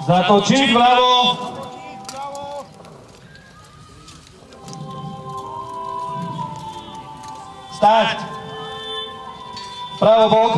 Zatočiť vľavo. Stať. Vpravo bok.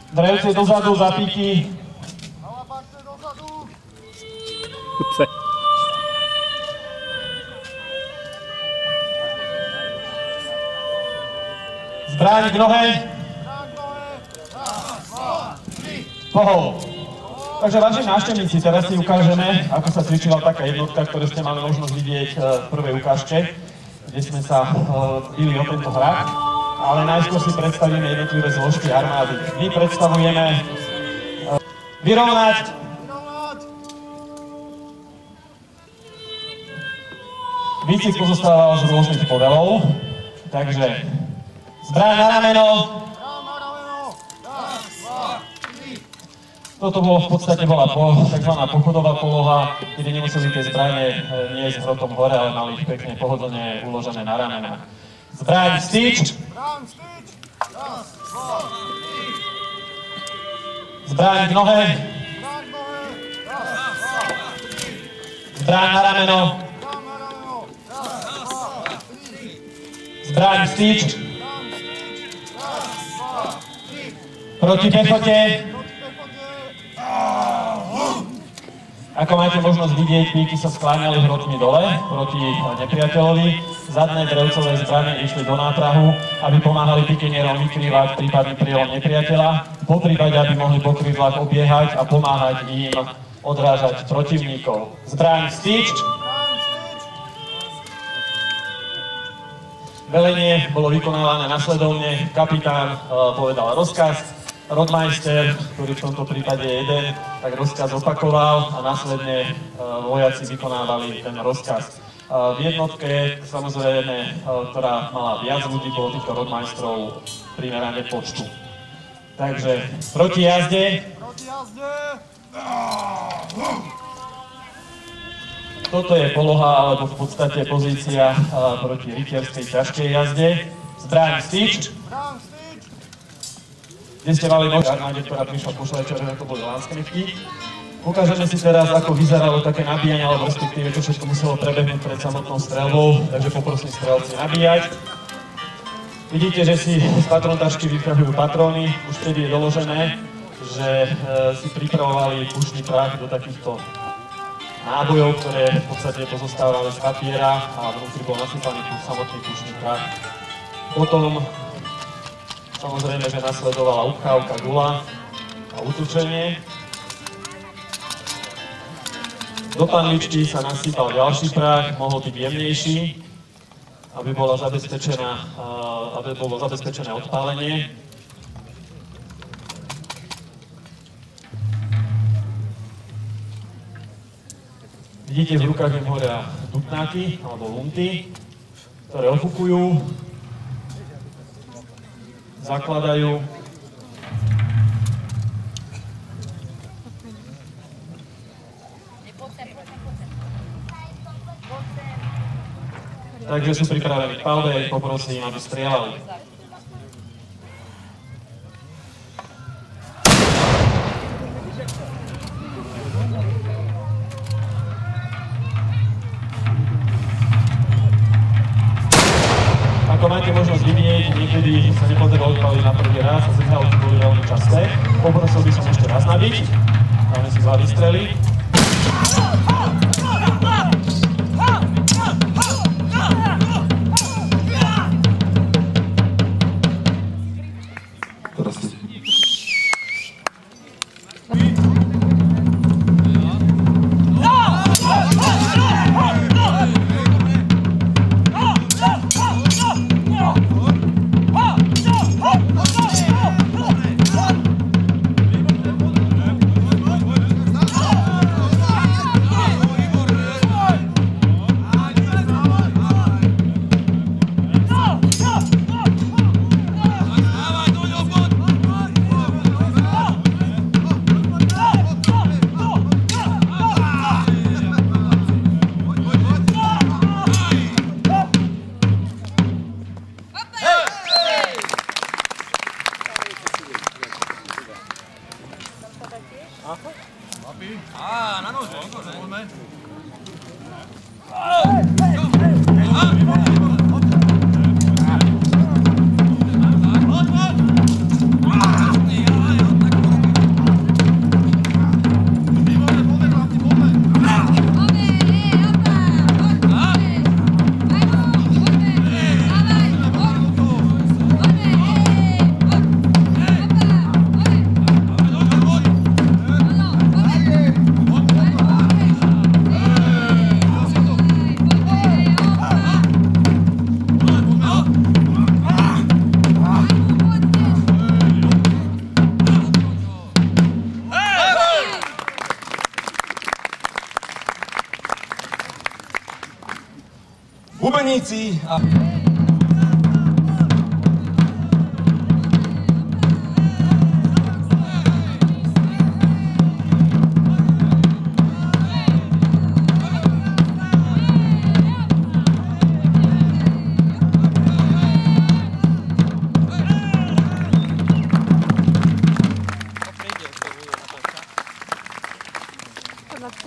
Drevce dozadu, zapíky. Zbraň k nohe. Pohol. Takže vážení návštevníci, teraz si ukážeme, ako sa cvičila taká jednotka, ktorú ste mali možnosť vidieť v prvej ukážke, kde sme sa bili o tento hrak. Ale najskôr si predstavíme jednotlivé zložky armády. My predstavujeme vyrovnať. Výcvik pozostával z rôznych modelov, takže zbraň na rameno. Toto bolo v podstate takzvaná pochodová poloha, kde nemuseli tie zbrane niesť hrotom hore, ale mali ich pekne pohodlne uložené na ramena. Zbraň styč. Zbraň k nohe. Zbraň na rameno. Zbraň styč. Proti pechote. Ako máte možnosť vidieť, píky sa skláňali hrotmi dole proti nepriateľovi. Zadné drevcové zbrane išli do náprahu, aby pomáhali pikenierom vykrývať prípadný prielom nepriateľa, po prípade, aby mohli po krídlach obiehať a pomáhať im odrážať protivníkov. Zbraň styč. Velenie bolo vykonávané nasledovne. Kapitán povedal rozkaz. Rodmajster, ktorý v tomto prípade je jeden, tak rozkaz opakoval a následne vojaci vykonávali ten rozkaz. V jednotke, samozrejme, ktorá mala viac ľudí, bolo týchto rodmajstrov primerane počtu. Takže proti jazde. Toto je poloha, alebo v podstate pozícia proti rytierskej ťažkej jazde. Zbraň styč. Kde ste mali nož armáde, ktorá prišla po Švajčiarove, to boli landskrifty. Ukážeme si teraz, ako vyzeralo také nabíjanie, alebo respektíve to všetko muselo prebehnúť pred samotnou streľbou, takže poprosím strelci nabíjať. Vidíte, že si z patrontašky vyťahujú patróny, už vtedy je doložené, že si pripravovali pušný prach do takýchto nábojov, ktoré v podstate pozostávali z papiera a vnútri bol nasypaný samotný pušný prach. Potom samozrejme, že nasledovala upchávka gula a utučenie. Do panvičky sa nasypal ďalší prach, mohol byť jemnejší, aby bolo zabezpečené odpálenie. Vidíte, v rukách im horia dutnáky alebo lunty, ktoré ofukujú, zakladajú. Takže sú pripravení k palbe, ja ich poprosím, aby strieľali. Ako máte možnosť vidieť, niekedy sa nepodarilo odpaliť na prvý raz a zrhalky boli veľmi časté. Poprosil by som ešte raz nabiť. Dáme si 2 výstrely. bubeníci a...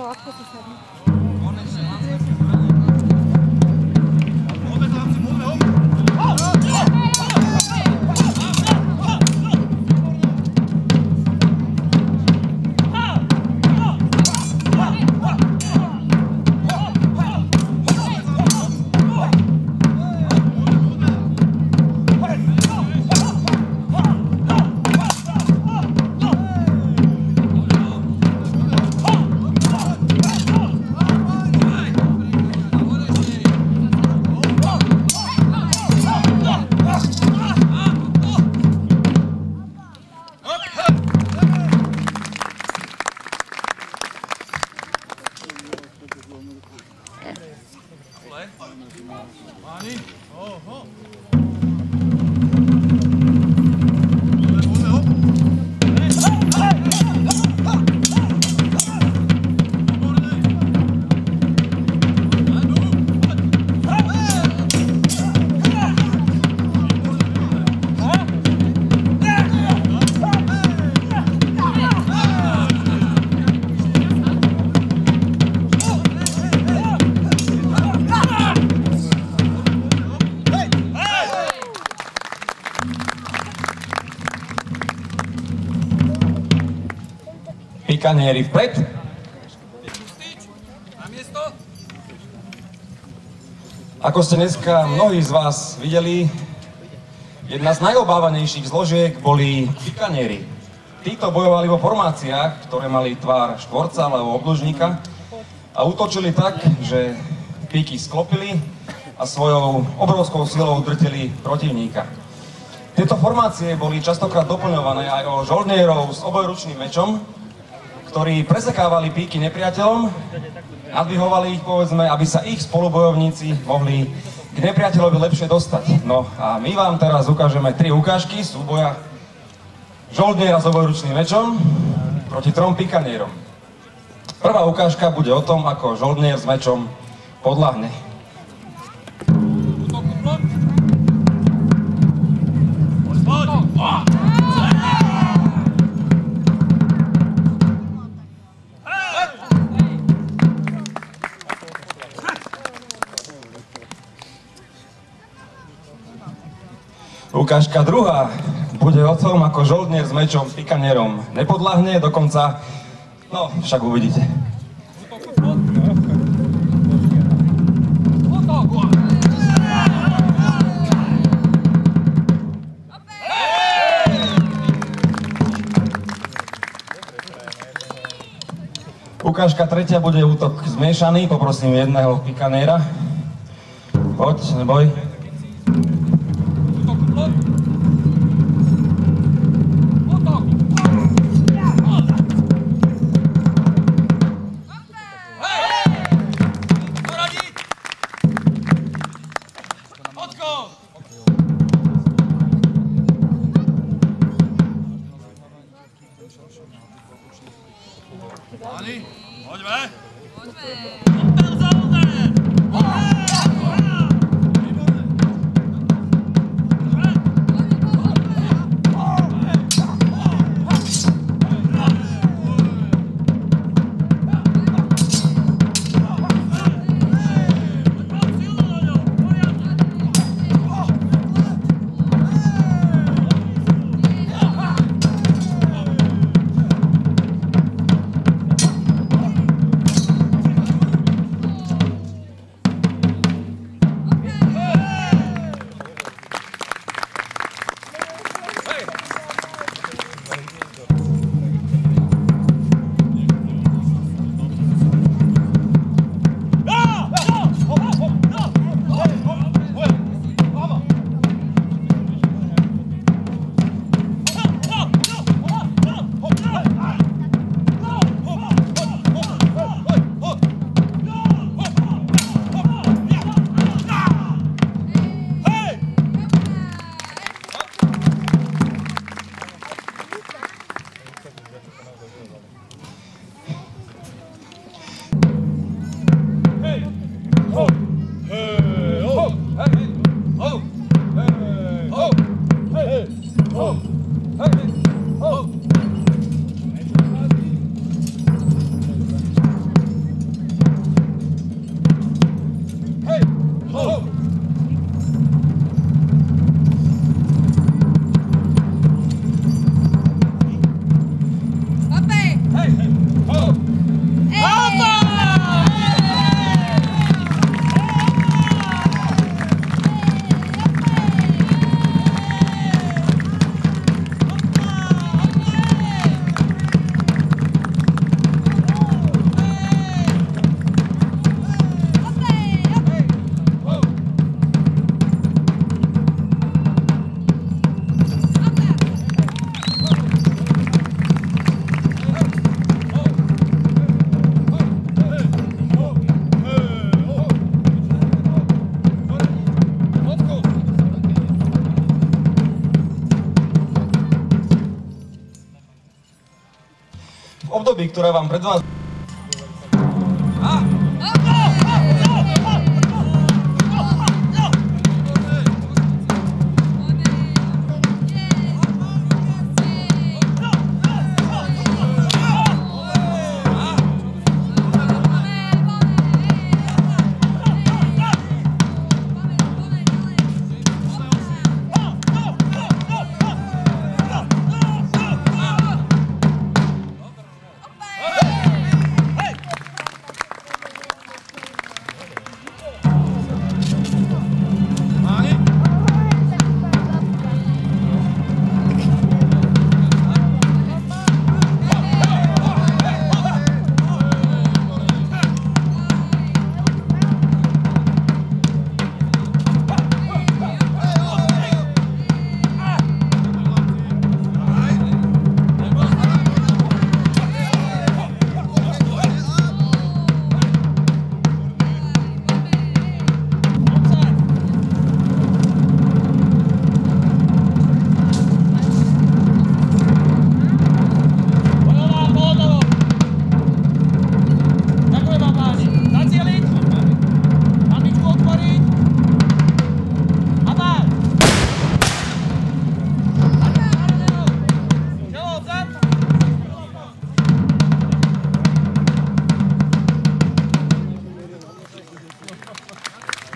Ako si sadne? Pikanieri vpred. Ako ste dneska mnohí z vás videli, jedna z najobávanejších zložiek boli pikanieri. Títo bojovali vo formáciách, ktoré mali tvár štvorca alebo obdĺžnika a útočili tak, že píky sklopili a svojou obrovskou silou drtili protivníka. Tieto formácie boli častokrát doplňované aj o žoldnierov s obojručným mečom, ktorí presekávali píky nepriateľom, nadvihovali ich, povedzme, aby sa ich spolubojovníci mohli k nepriateľovi lepšie dostať. No a my vám teraz ukážeme 3 ukážky súboja žoldniera s obojručným mečom proti 3 pikanierom. Prvá ukážka bude o tom, ako žoldnier s mečom podľahne. Ukážka druhá bude o tom, ako žoldnier s mečom pikanierom nepodľahne, dokonca, no však uvidíte. Ukážka tretia bude útok zmiešaný, poprosím jedného pikaniera. Poď, neboj. Ani, poďme! Poďme! podoby, ktoré vám pred vás...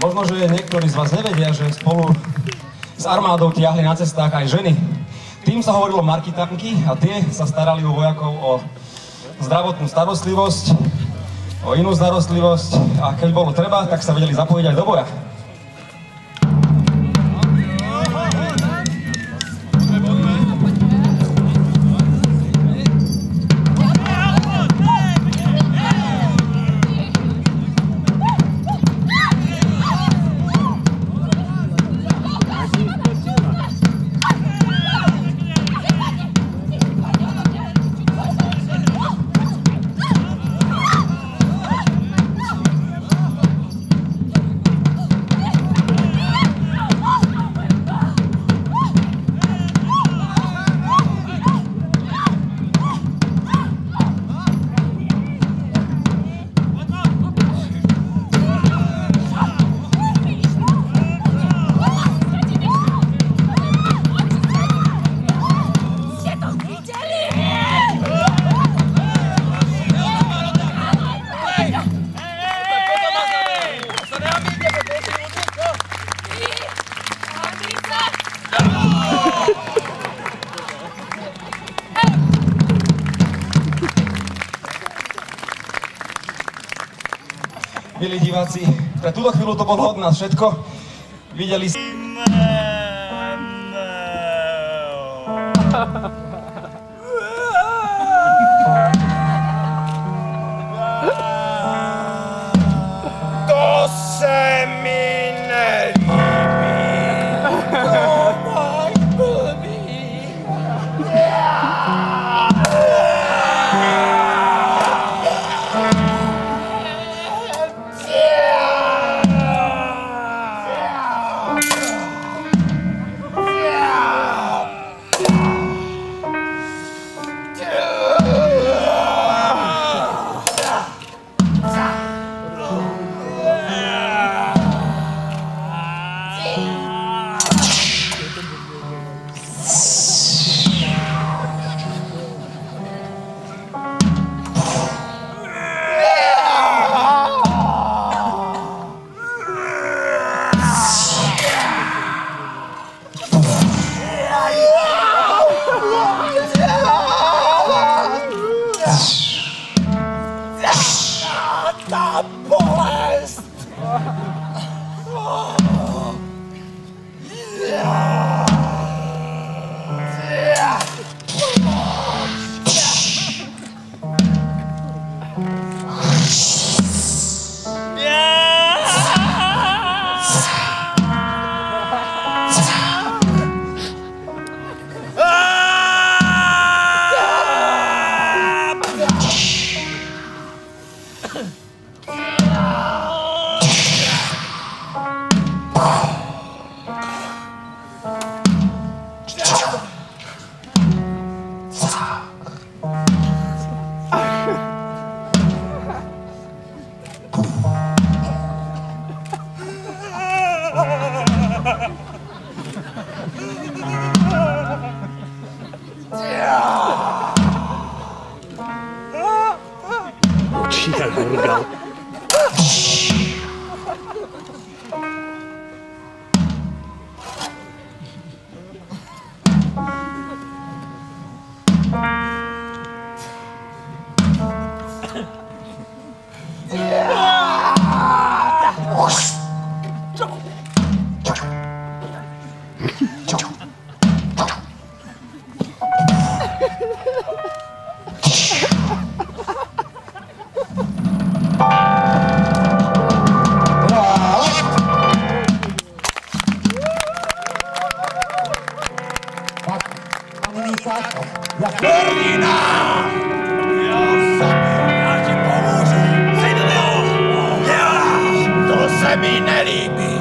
Možno, že niektorí z vás nevedia, že spolu s armádou tiahli na cestách aj ženy. Tým sa hovorilo markitánky a tie sa starali u vojakov o zdravotnú starostlivosť, o inú starostlivosť a keď bolo treba, tak sa vedeli zapojiť aj do boja. Milí diváci, pre túto chvíľu to bolo od nás všetko. Videli ste... To se mi nelíbí. To máš blbý. Berlína! Já ti pomůžu! To se mi nelíbí!